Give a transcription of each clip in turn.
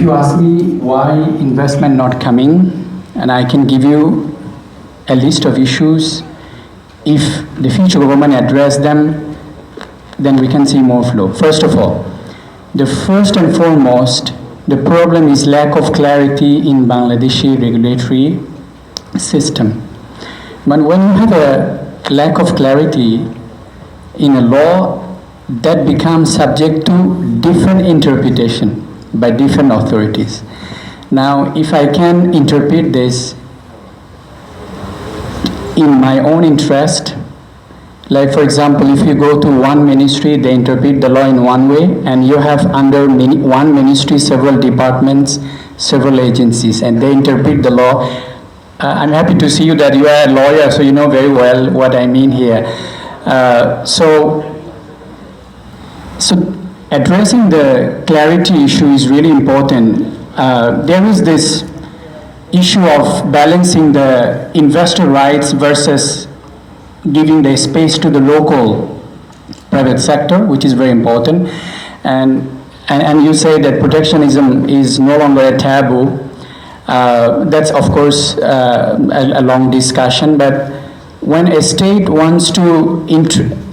you ask me why investment not coming, and I can give you a list of issues. If the future government address them, then we can see more flow. First of all, the first and foremost, the problem is lack of clarity in Bangladeshi regulatory system. But when you have a lack of clarity in a law, that becomes subject to different interpretation by different authorities. Now, if I can interpret this in my own interest, like for example, if you go to one ministry, they interpret the law in one way, and you have under one ministry several departments, several agencies, and they interpret the law. I'm happy to see you that you are a lawyer, so you know very well what I mean here. So addressing the clarity issue is really important. There is this issue of balancing the investor rights versus giving the space to the local private sector, which is very important. And you say that protectionism is no longer a taboo. That's of course a long discussion, but when a state wants to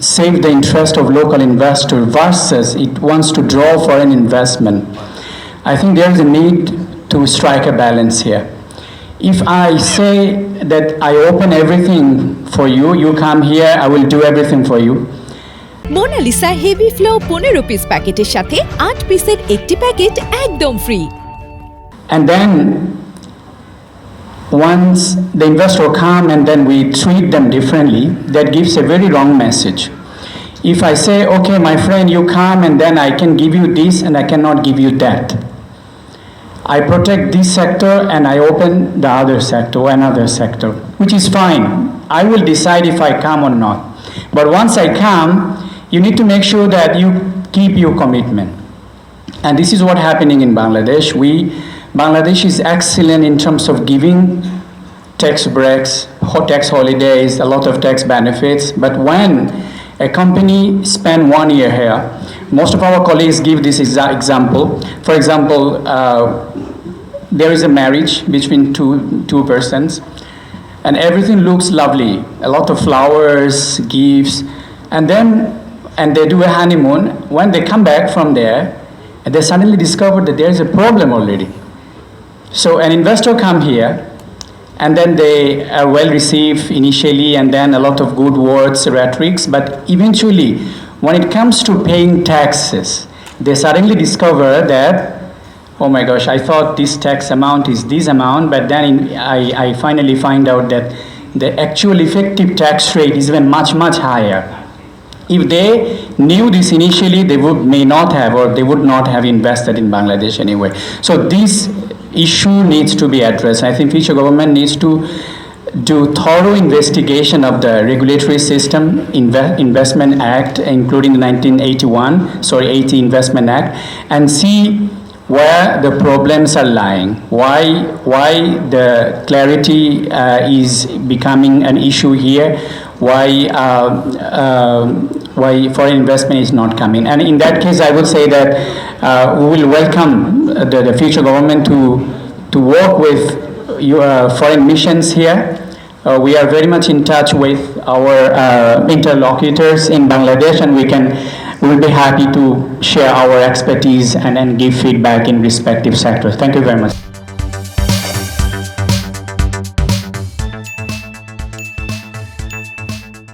save the interest of local investor versus it wants to draw foreign investment, I think there is a need to strike a balance here. If I say that I open everything for you, you come here, I will do everything for you. Monalisa heavy flow 15 piece প্যাকেটের সাথে 8 পিসের একটি packet একদম free. And then once the investor come and then we treat them differently, that gives a very wrong message. If I say, okay, my friend, you come and then I can give you this and I cannot give you that. I protect this sector and I open the other sector, another sector, which is fine. I will decide if I come or not. But once I come, you need to make sure that you keep your commitment. And this is what happening in Bangladesh. Bangladesh is excellent in terms of giving tax breaks, tax holidays, a lot of tax benefits. But when a company spend 1 year here, most of our colleagues give this example. For example, there is a marriage between two persons, and everything looks lovely. A lot of flowers, gifts, and they do a honeymoon. When they come back from there, they suddenly discover that there is a problem already. So an investor come here, and then they are well received initially, and then a lot of good words, rhetorics, but eventually, when it comes to paying taxes, they suddenly discover that, oh my gosh, I thought this tax amount is this amount, but then I finally find out that the actual effective tax rate is even much, much higher. If they knew this initially, they may not have, or they would not have invested in Bangladesh anyway. So this issue needs to be addressed. I think future government needs to do thorough investigation of the regulatory system, Investment Act, including the 80 Investment Act, and see where the problems are lying, why the clarity is becoming an issue here, why foreign investment is not coming. And in that case, I would say that we will welcome the future government to work with foreign missions here. We are very much in touch with our interlocutors in Bangladesh, and we will be happy to share our expertise and give feedback in respective sectors. Thank you very much.